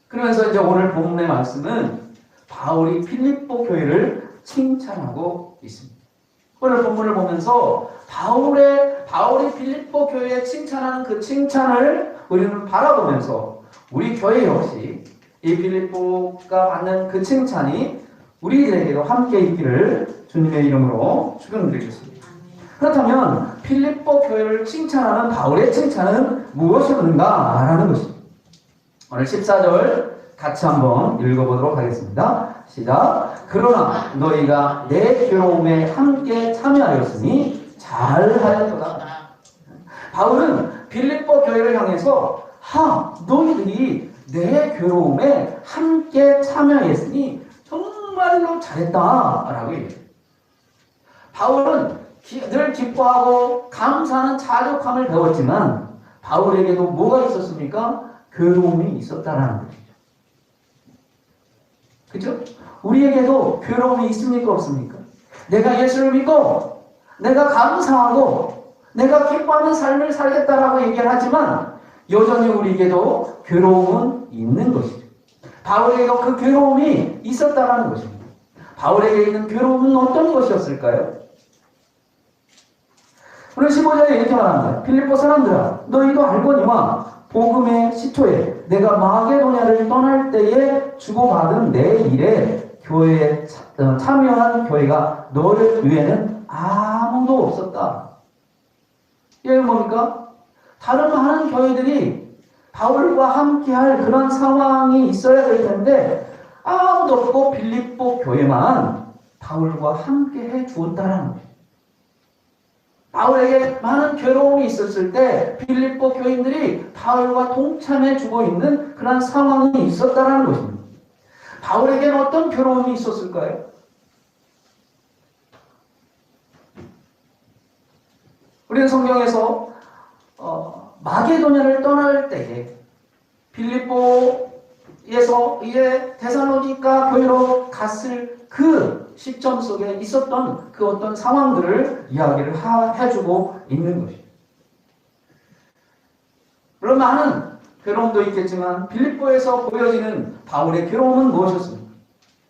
그러면서 이제 오늘 본문의 말씀은 바울이 필립보 교회를 칭찬하고 있습니다. 오늘 본문을 보면서 바울이 필립보 교회에 칭찬하는 그 칭찬을 우리는 바라보면서 우리 교회 역시 이 필립보가 받는 그 칭찬이 우리들에게도 함께 있기를 주님의 이름으로 축원드리겠습니다. 그렇다면 필립보 교회를 칭찬하는 바울의 칭찬은 무엇이었는가라는 것입니다. 오늘 14절 같이 한번 읽어보도록 하겠습니다. 시작. 그러나 너희가 내 괴로움에 함께 참여하였으니 잘하였도다. 바울은 필립보 교회를 향해서 너희들이 내 괴로움에 함께 참여했으니 정말로 잘했다라고 얘기해요. 바울은 늘 기뻐하고 감사하는 자족함을 배웠지만 바울에게도 뭐가 있었습니까? 괴로움이 있었다라는 거죠. 그죠? 우리에게도 괴로움이 있습니까? 없습니까? 내가 예수를 믿고 내가 감사하고 내가 기뻐하는 삶을 살겠다라고 얘기를 하지만 여전히 우리에게도 괴로움은 있는 것이죠. 바울에게도 그 괴로움이 있었다라는 것입니다. 바울에게 있는 괴로움은 어떤 것이었을까요? 오늘 15절에 이렇게 말합니다. 필립보 사람들아 너희도 알거니와 복음의 시초에 내가 마게도냐를 떠날 때에 주고받은 내 일에 교회에 참여한 교회가 너를 위해는 아무도 없었다. 이게 뭡니까? 다른 많은 교회들이 바울과 함께할 그런 상황이 있어야 될 텐데 아무도 없고 필립보 교회만 바울과 함께 해 주었다라는 거예요. 바울에게 많은 괴로움이 있었을 때 필립보 교인들이 바울과 동참해 주고 있는 그런 상황이 있었다는 것입니다. 바울에게는 어떤 괴로움이 있었을까요? 우리는 성경에서 마게도냐를 떠날 때에 필립보에서 이제 데살로니가 교회로 갔을 그 시점 속에 있었던 그 어떤 상황들을 이야기를 해주고 있는 것이죠. 물론 많은 괴로움도 있겠지만 필립보에서 보여지는 바울의 괴로움은 무엇이었습니까?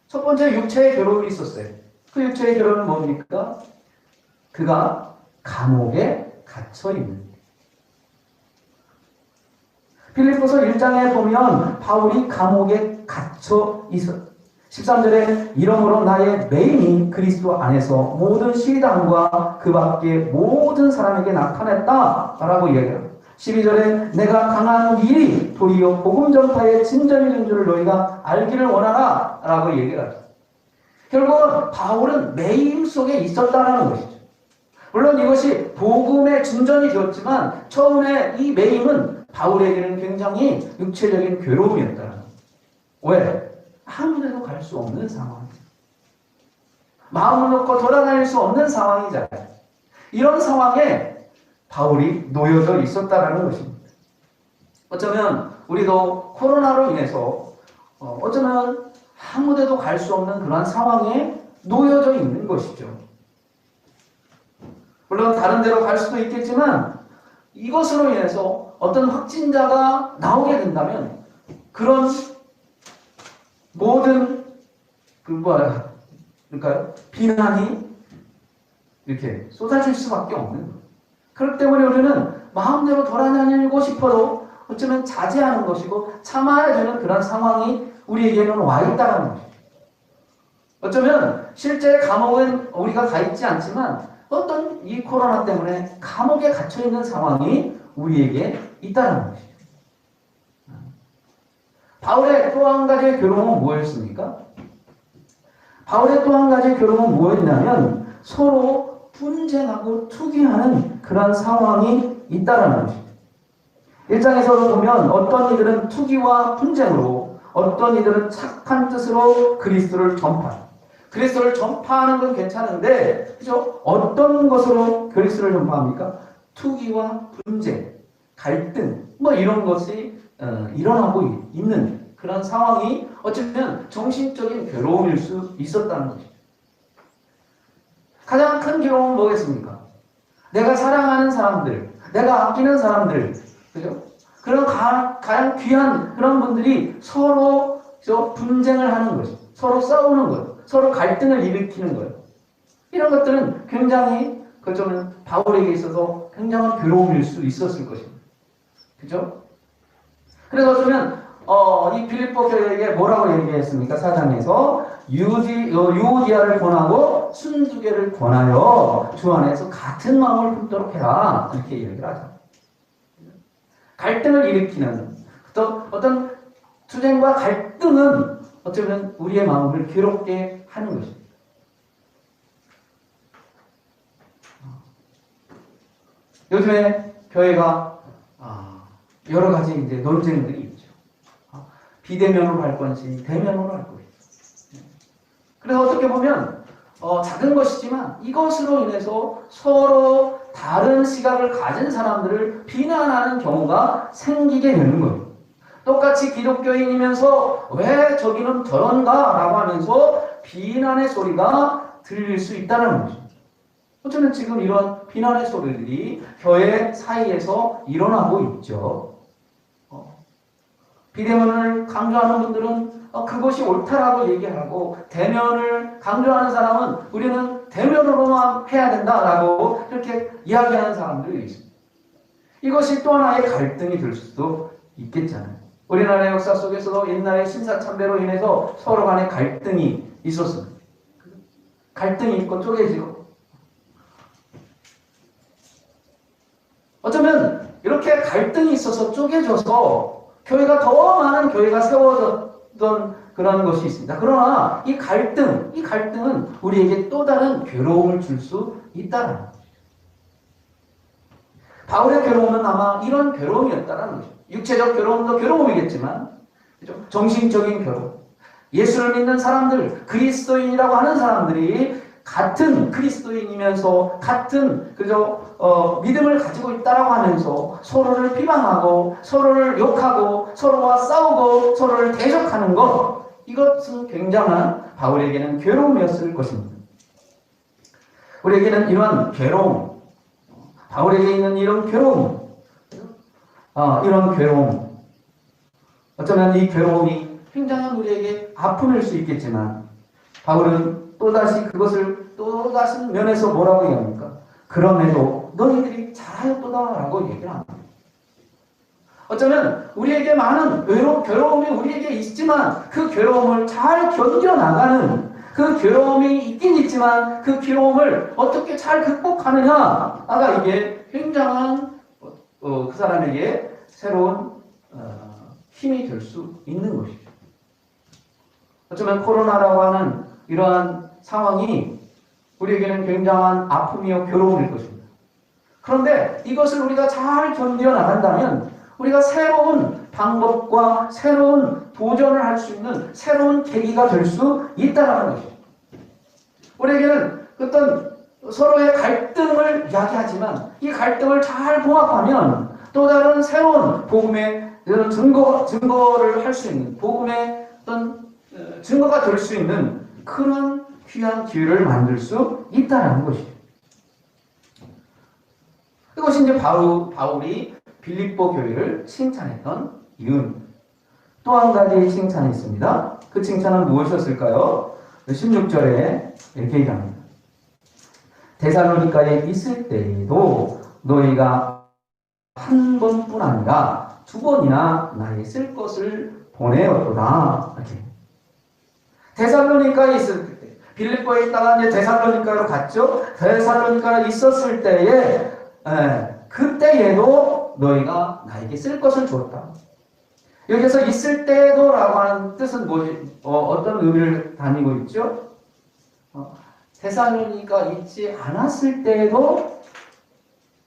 첫 번째 육체의 괴로움이 있었어요. 그 육체의 괴로움은 뭡니까? 그가 감옥에 갇혀 있는. 필립보서 1장에 보면 바울이 감옥에 갇혀 있었다. 13절에 이러므로 나의 메인이 그리스도 안에서 모든 시당과 그 밖에 모든 사람에게 나타냈다 라고 이야기합니다. 12절에 내가 강한 일이 도리어 복음 전파의 진전인 줄을 너희가 알기를 원하라 라고 얘기합니다. 결국은 바울은 매임 속에 있었다는 것이죠. 물론 이것이 복음의 진전이 되었지만 처음에 이 매임은 바울에게는 굉장히 육체적인 괴로움이었다는 거예요. 왜? 아무데도 갈 수 없는 상황이죠. 마음을 놓고 돌아다닐 수 없는 상황이잖아요. 이런 상황에 바울이 놓여져 있었다는 것입니다. 어쩌면 우리도 코로나로 인해서 어쩌면 아무데도 갈 수 없는 그러한 상황에 놓여져 있는 것이죠. 물론 다른 데로 갈 수도 있겠지만 이것으로 인해서 어떤 확진자가 나오게 된다면 그런 모든 그러니까 비난이 이렇게 쏟아질 수밖에 없는 거예요. 그렇기 때문에 우리는 마음대로 돌아다니고 싶어도 어쩌면 자제하는 것이고 참아야 되는 그런 상황이 우리에게는 와 있다는 것이죠. 어쩌면 실제 감옥은 우리가 가 있지 않지만 어떤 이 코로나 때문에 감옥에 갇혀 있는 상황이 우리에게 있다는 것이죠. 바울의 또 한 가지의 괴로움은 무엇이었습니까? 바울의 또 한 가지의 괴로움은 무엇이냐면 서로 분쟁하고 투기하는 그런 상황이 있다는 것이죠. 1장에서도 보면 어떤 이들은 투기와 분쟁으로 어떤 이들은 착한 뜻으로 그리스도를 전파하는 건 괜찮은데 그죠? 어떤 것으로 그리스도를 전파합니까? 투기와 분쟁, 갈등 이런 것이 일어나고 있는 그런 상황이 어쩌면 정신적인 괴로움일 수 있었다는 것이죠. 가장 큰 괴로움은 뭐겠습니까? 내가 사랑하는 사람들, 내가 아끼는 사람들, 그죠? 그런 가장 귀한 그런 분들이 서로 분쟁을 하는 것이, 서로 싸우는 것, 서로 갈등을 일으키는 것. 이런 것들은 굉장히 그좀 바울에게 있어서 굉장한 괴로움일 수 있었을 것입니다. 그죠? 그래서 어쩌면 이 빌립보 교회에게 뭐라고 얘기했습니까? 4장에서 유오디아를 권하고 순두개를 권하여 주 안에서 같은 마음을 품도록 해라. 이렇게 얘기를 하죠. 갈등을 일으키는 어떤 투쟁과 갈등은 어쩌면 우리의 마음을 괴롭게 하는 것입니다. 요즘에 교회가 여러 가지 이제 논쟁들이 있죠. 비대면으로 할 건지 대면으로 할 건지. 그래서 어떻게 보면 작은 것이지만 이것으로 인해서 서로 다른 시각을 가진 사람들을 비난하는 경우가 생기게 되는 거예요. 똑같이 기독교인이면서 왜 저기는 저런가 라고 하면서 비난의 소리가 들릴 수 있다는 거죠. 어쩌면 지금 이런 비난의 소리들이 교회 사이에서 일어나고 있죠. 비대면을 강조하는 분들은 그것이 옳다라고 얘기하고, 대면을 강조하는 사람은 우리는 대면으로만 해야 된다라고 이렇게 이야기하는 사람들이 있습니다. 이것이 또 하나의 갈등이 될 수도 있겠잖아요. 우리나라의 역사 속에서도 옛날에 신사참배로 인해서 서로 간에 갈등이 있었습니다. 갈등이 있고 쪼개지고. 어쩌면 이렇게 갈등이 있어서 쪼개져서 교회가 더 많은 교회가 세워졌던 그런 것이 있습니다. 그러나 이 갈등은 우리에게 또 다른 괴로움을 줄 수 있다는 거죠. 바울의 괴로움은 아마 이런 괴로움이었다는 거죠. 육체적 괴로움도 괴로움이겠지만, 정신적인 괴로움. 예수를 믿는 사람들, 그리스도인이라고 하는 사람들이 같은 그리스도인이면서 같은 믿음을 가지고 있다라고 하면서 서로를 비방하고 서로를 욕하고 서로와 싸우고 서로를 대적하는 것, 이것은 굉장한 바울에게는 괴로움이었을 것입니다. 우리에게는 이런 괴로움, 바울에게 있는 이런 괴로움, 어쩌면 이 괴로움이 굉장한 우리에게 아픔일 수 있겠지만, 바울은 또다시 그것을 또 다른 면에서 뭐라고 얘기합니까? 그럼에도 너희들이 잘하였도다라고 얘기를 합니다. 어쩌면 우리에게 많은 괴로움이 우리에게 있지만 그 괴로움을 잘 견뎌나가는, 그 괴로움이 있긴 있지만 그 괴로움을 어떻게 잘 극복하느냐가 이게 굉장한 그 사람에게 새로운 힘이 될 수 있는 것이죠. 어쩌면 코로나라고 하는 이러한 상황이 우리에게는 굉장한 아픔이요 괴로움일 것입니다. 그런데 이것을 우리가 잘 견뎌 나간다면 우리가 새로운 방법과 새로운 도전을 할 수 있는 새로운 계기가 될 수 있다는 것이죠. 우리에게는 어떤 서로의 갈등을 이야기하지만 이 갈등을 잘 봉합하면 또 다른 새로운 복음의 증거를 할 수 있는, 복음의 어떤 증거가 될 수 있는 그런 귀한 기회를 만들 수 있다는 것이죠. 이것이 이제 바울이 빌립보 교회를 칭찬했던 이유입니다. 또 한 가지 칭찬이 있습니다. 그 칭찬은 무엇이었을까요? 16절에 이렇게 얘기합니다. 데살로니가에 있을 때에도 너희가 한 번뿐 아니라 두 번이나 나의 쓸 것을 보내었도다. 이렇게. 데살로니가에 있을 때, 빌립보에 있다가 이제 데살로니가로 갔죠. 데살로니가에 있었을 때에 그때에도 너희가 나에게 쓸 것을 주었다. 여기서 있을 때에도라고 하는 뜻은 어떤 의미를 담고 있죠? 데살로니가 있지 않았을 때에도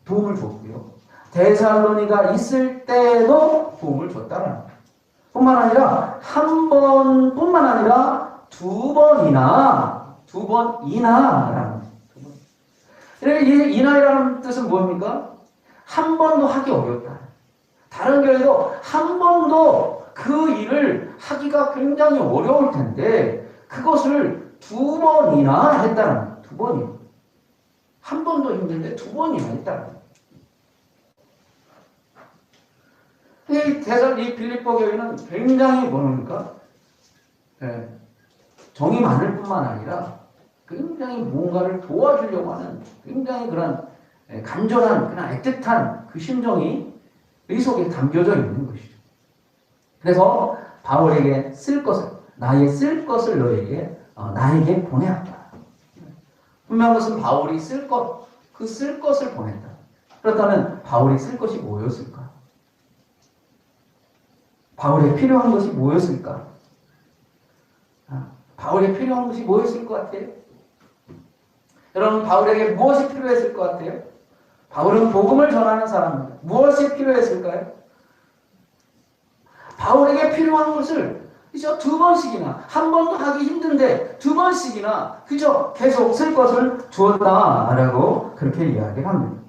도움을 줬고요. 데살로니가 있을 때에도 도움을 줬다는 거예요. 뿐만 아니라 한 번뿐만 아니라 두 번이나라는 거예요. 이 이나이라는 뜻은 뭡니까? 한 번도 하기 어렵다. 다른 교회도 한 번도 그 일을 하기가 굉장히 어려울 텐데 그것을 두 번이나 했다는 거예요. 두 번이나. 한 번도 힘든데 두 번이나 했다는 거예요. 이 빌립보 교회는 굉장히 뭡니까? 정이 많을 뿐만 아니라 굉장히 뭔가를 도와주려고 하는 굉장히 그런 간절한, 그런 애틋한 그 심정이 이 속에 담겨져 있는 것이죠. 그래서 바울에게 쓸 것을, 나의 쓸 것을 너에게, 나에게 보내었다. 분명한 것은 바울이 쓸 것, 그 쓸 것을 보냈다. 그렇다면 바울이 쓸 것이 뭐였을까? 바울에 필요한 것이 뭐였을까? 바울에 필요한 것이 뭐였을 것 같아요? 여러분, 바울에게 무엇이 필요했을 것 같아요? 바울은 복음을 전하는 사람입니다. 무엇이 필요했을까요? 바울에게 필요한 것을 그저 2번씩이나, 한 번도 하기 힘든데 2번씩이나 그저 계속 쓸 것을 주었다라고 그렇게 이야기를 합니다.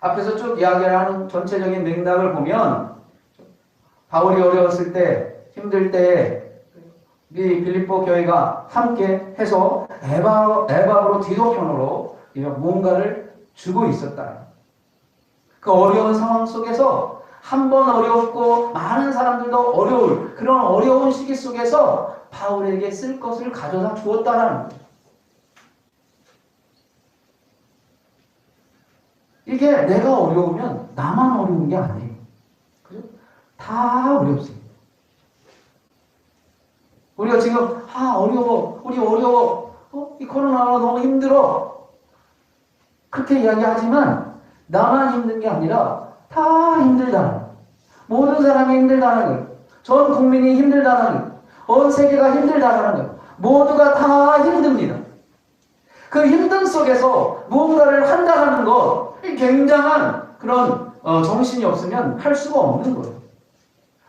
앞에서 쭉 이야기를 하는 전체적인 맥락을 보면 바울이 어려웠을 때, 힘들 때 이 빌립보 교회가 함께 해서 에바브로 디도편으로 뭔가를 주고 있었다. 그 어려운 상황 속에서 한 번 어렵고 많은 사람들도 어려울 그런 어려운 시기 속에서 바울에게 쓸 것을 가져다 주었다라는 거예요. 이게 내가 어려우면 나만 어려운 게 아니에요. 그죠? 다 어렵습니다. 우리가 지금 어려워, 우리 어려워, 이 코로나가 너무 힘들어 그렇게 이야기하지만 나만 힘든 게 아니라 다 힘들다는 거예요. 모든 사람이 힘들다는 거예요. 전 국민이 힘들다는 거예요. 온 세계가 힘들다는 거예요. 모두가 다 힘듭니다. 그 힘든 속에서 무언가를 한다는 것, 굉장한 그런 정신이 없으면 할 수가 없는 거예요.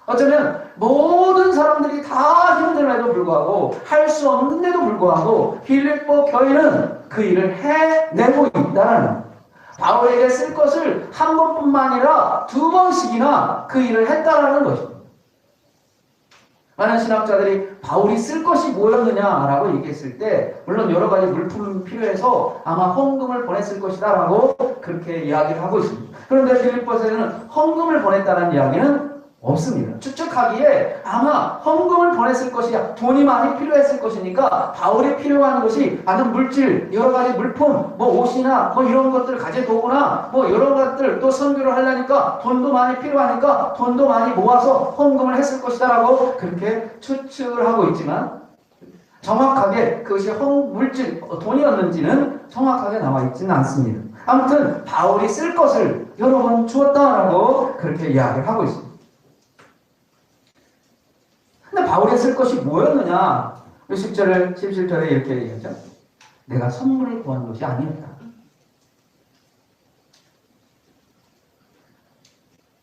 어쩌면 모든 사람들이 다 힘듦에도 불구하고 할 수 없는데도 불구하고 빌립보 교회는 그 일을 해내고 있다는 거예요. 바울에게 쓸 것을 한 번뿐만 아니라 2번씩이나 그 일을 했다라는 것입니다. 많은 신학자들이 바울이 쓸 것이 뭐였느냐라고 얘기했을 때 물론 여러 가지 물품이 필요해서 아마 헌금을 보냈을 것이다라고 그렇게 이야기를 하고 있습니다. 그런데 빌립보서에는 헌금을 보냈다는 이야기는 없습니다. 추측하기에 아마 헌금을 보냈을 것이야. 돈이 많이 필요했을 것이니까 바울이 필요한 것이 많은 물질, 여러 가지 물품, 옷이나 이런 것들, 가재도구나 이런 것들 또 선교를 하려니까 돈도 많이 필요하니까 돈도 많이 모아서 헌금을 했을 것이다라고 그렇게 추측을 하고 있지만 정확하게 그것이 물질, 돈이었는지는 정확하게 나와 있지는 않습니다. 아무튼 바울이 쓸 것을 여러 번 주었다라고 그렇게 이야기를 하고 있습니다. 근데 바울이 쓸 것이 뭐였느냐? 17절에 이렇게 얘기하죠. 내가 선물을 구한 것이 아니었다.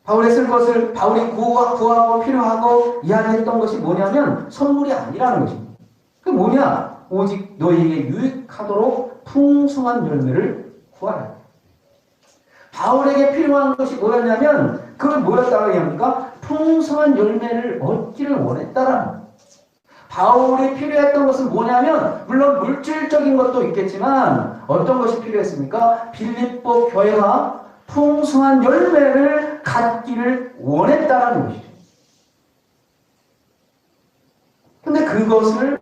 바울이 쓸 것을 바울이 구하고 필요하고 이야기했던 것이 뭐냐면 선물이 아니라는 것입니다. 그게 뭐냐? 오직 너희에게 유익하도록 풍성한 열매를 구하라. 바울에게 필요한 것이 뭐였냐면 그걸 뭐였다고 얘기합니까? 풍성한 열매를 얻기를 원했다라는 거예요. 바울이 필요했던 것은 뭐냐면 물론 물질적인 것도 있겠지만 어떤 것이 필요했습니까? 빌립보 교회가 풍성한 열매를 갖기를 원했다라는 것이죠. 근데 그것을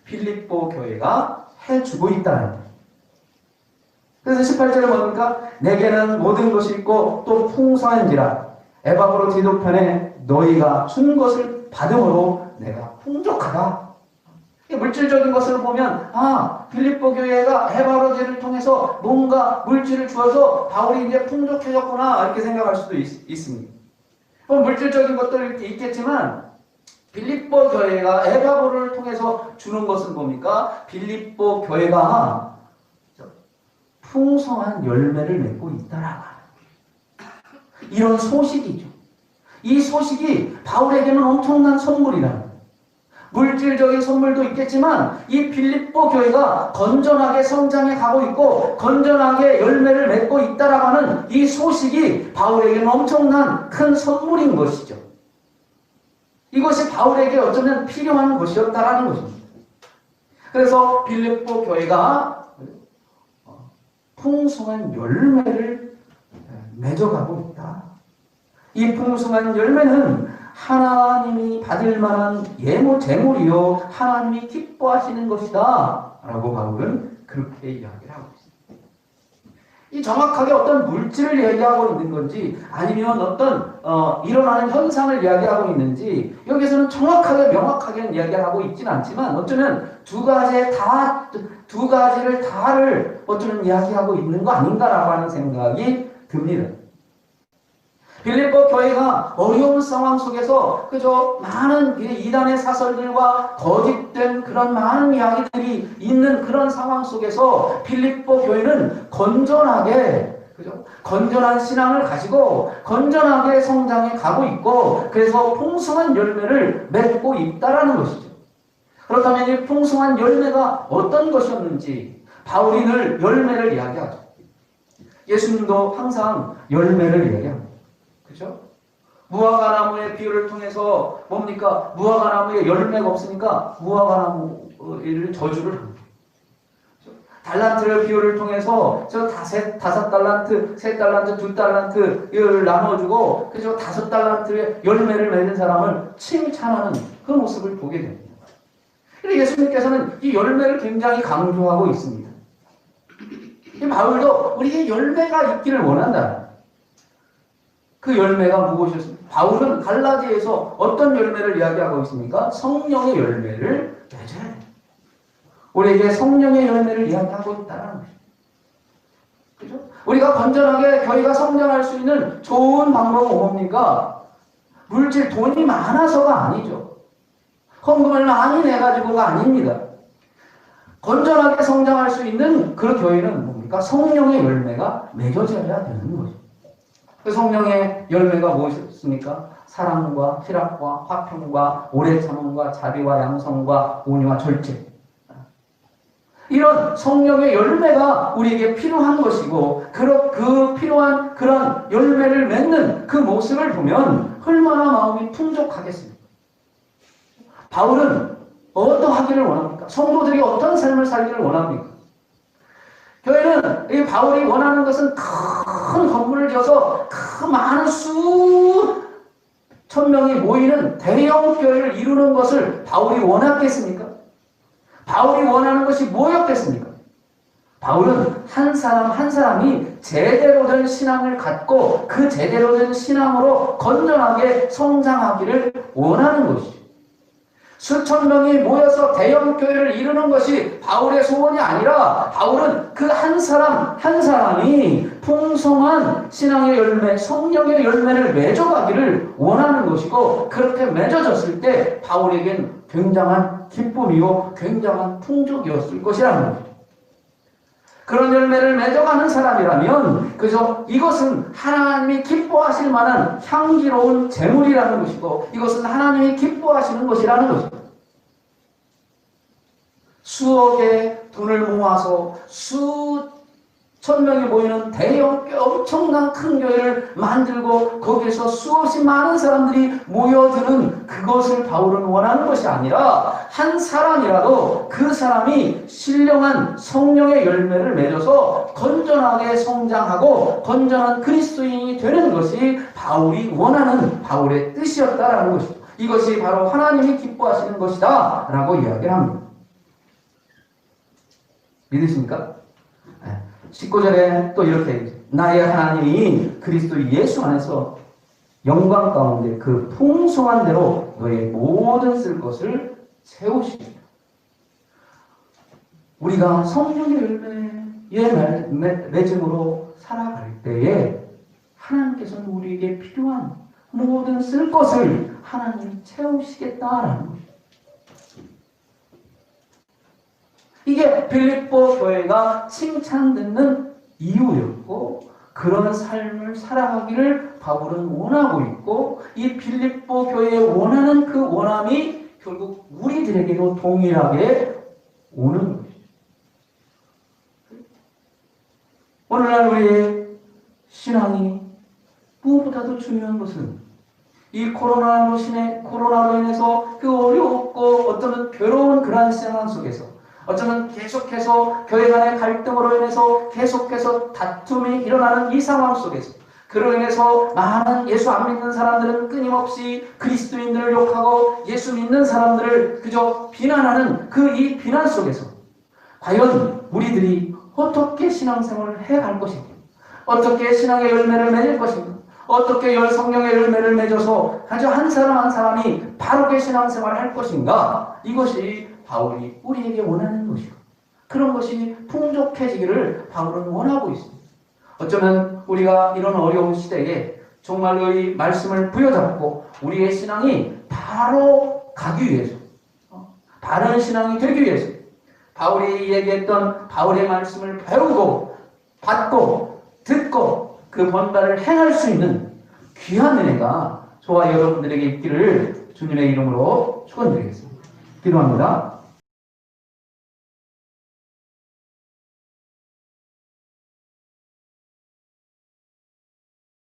빌립보 교회가 해주고 있다는 거예요. 그래서 18절에 뭡니까? 내게는 모든 것이 있고 또 풍성한지라 에바브로 디도편에 너희가 준 것을 받음으로 내가 풍족하다. 물질적인 것을 보면 빌립보 교회가 에바브로디를 통해서 뭔가 물질을 주어서 바울이 이제 풍족해졌구나 이렇게 생각할 수도 있습니다. 물질적인 것들이 있겠지만 빌립보 교회가 에바브로를 통해서 주는 것은 뭡니까? 빌립보 교회가 풍성한 열매를 맺고 있다라고 하는 이런 소식이죠. 이 소식이 바울에게는 엄청난 선물이라는 거예요. 물질적인 선물도 있겠지만 이 빌립보 교회가 건전하게 성장해 가고 있고 건전하게 열매를 맺고 있다라고 하는 이 소식이 바울에게는 엄청난 큰 선물인 것이죠. 이것이 바울에게 어쩌면 필요한 것이었다라는 것입니다. 그래서 빌립보 교회가 풍성한 열매를 맺어가고 있다. 이 풍성한 열매는 하나님이 받을 만한 재물이요 하나님이 기뻐하시는 것이다 라고 바울은 그렇게 이야기를 하고 있습니다. 이 정확하게 어떤 물질을 이야기하고 있는 건지 아니면 어떤 일어나는 현상을 이야기하고 있는지 여기서는 정확하게 명확하게 이야기하고 있지는 않지만 어쩌면 두 가지를 다를 어쩌면 이야기하고 있는 거 아닌가라고 하는 생각이 듭니다. 빌립보 교회가 어려운 상황 속에서 그저 많은 이단의 사설들과 거짓된 그런 많은 이야기들이 있는 그런 상황 속에서 빌립보 교회는 건전하게 건전한 신앙을 가지고 건전하게 성장해 가고 있고 그래서 풍성한 열매를 맺고 있다라는 것이죠. 그렇다면 이 풍성한 열매가 어떤 것이었는지 바울이 늘 열매를 이야기하죠. 예수님도 항상 열매를 이야기합니다. 그죠? 무화과나무의 비유를 통해서 뭡니까? 무화과나무에 열매가 없으니까 무화과나무를 저주를 합니다. 달란트를 비유를 통해서 다섯 달란트, 세 달란트, 두 달란트를 나눠주고 그죠? 5달란트의 열매를 맺은 사람을 칭찬하는 그 모습을 보게 됩니다. 그래서 예수님께서는 이 열매를 굉장히 강조하고 있습니다. 이 바울도 우리에게 열매가 있기를 원한다. 그 열매가 무엇이었습니까? 바울은 갈라디아에서 어떤 열매를 이야기하고 있습니까? 성령의 열매를 맺어야 돼요. 우리에게 성령의 열매를 이야기하고 있다는 것이죠. 그죠? 우리가 건전하게 교회가 성장할 수 있는 좋은 방법은 뭡니까? 물질, 돈이 많아서가 아니죠. 헌금을 많이 내가지고가 아닙니다. 건전하게 성장할 수 있는 그 교회는 뭡니까? 성령의 열매가 맺어져야 되는 거죠. 그 성령의 열매가 무엇이었습니까? 사랑과 희락과 화평과 오래 참음과 자비와 양성과 온유와 절제. 이런 성령의 열매가 우리에게 필요한 것이고 그 필요한 그런 열매를 맺는 그 모습을 보면 얼마나 마음이 풍족하겠습니까? 바울은 어떠하기를 원합니까? 성도들이 어떤 삶을 살기를 원합니까? 교회는 이 바울이 원하는 것은 큰 건물을 지어서 그 많은 수천 명이 모이는 대형 교회를 이루는 것을 바울이 원했겠습니까? 바울이 원하는 것이 뭐였겠습니까? 바울은 한 사람 한 사람이 제대로 된 신앙을 갖고 그 제대로 된 신앙으로 건전하게 성장하기를 원하는 것이죠. 수천 명이 모여서 대형 교회를 이루는 것이 바울의 소원이 아니라 바울은 그 한 사람 한 사람이 풍성한 신앙의 열매, 성령의 열매를 맺어가기를 원하는 것이고 그렇게 맺어졌을 때 바울에겐 굉장한 기쁨이요 굉장한 풍족이었을 것이라는 거죠. 그런 열매를 맺어가는 사람이라면 그저 이것은 하나님이 기뻐하실 만한 향기로운 재물이라는 것이고 이것은 하나님이 기뻐하시는 것이라는 것입니다. 수억의 돈을 모아서 수천 명이 모이는 대형 엄청난 큰 교회를 만들고 거기에서 수없이 많은 사람들이 모여드는 그것을 바울은 원하는 것이 아니라 한 사람이라도 그 사람이 신령한 성령의 열매를 맺어서 건전하게 성장하고 건전한 그리스도인이 되는 것이 바울이 원하는 바울의 뜻이었다라는 것이죠. 이것이 바로 하나님이 기뻐하시는 것이다 라고 이야기를 합니다. 믿으십니까? 19절에 또 이렇게 나의 하나님이 그리스도 예수 안에서 영광 가운데 그 풍성한 대로 너의 모든 쓸 것을 채우시리라. 우리가 성령의 열매의 맺음으로 살아갈 때에 하나님께서는 우리에게 필요한 모든 쓸 것을 하나님이 채우시겠다라는 것입니다. 이게 빌립보 교회가 칭찬받는 이유였고 그런 삶을 살아가기를 바울은 원하고 있고 이 빌립보 교회에 원하는 그 원함이 결국 우리들에게도 동일하게 오는 것이죠. 오늘날 우리의 신앙이 무엇보다도 중요한 것은 이 코로나로 인해서 그 어렵고 어떤 괴로운 그러한 상황 속에서 어쩌면 계속해서 교회 간의 갈등으로 인해서 계속해서 다툼이 일어나는 이 상황 속에서 그로 인해서 많은 예수 안 믿는 사람들은 끊임없이 그리스도인들을 욕하고 예수 믿는 사람들을 그저 비난하는 그 이 비난 속에서 과연 우리들이 어떻게 신앙생활을 해갈 것인가? 어떻게 신앙의 열매를 맺을 것인가? 어떻게 성령의 열매를 맺어서 아주 한 사람 한 사람이 바르게 신앙생활을 할 것인가? 이것이 바울이 우리에게 원하는 것이고 그런 것이 풍족해지기를 바울은 원하고 있습니다. 어쩌면 우리가 이런 어려운 시대에 정말로 이 말씀을 부여잡고 우리의 신앙이 바로 가기 위해서 바른 신앙이 되기 위해서 바울이 얘기했던 바울의 말씀을 배우고 받고 듣고 그 본받을 행할 수 있는 귀한 은혜가 저와 여러분들에게 있기를 주님의 이름으로 축원드리겠습니다. 기도합니다.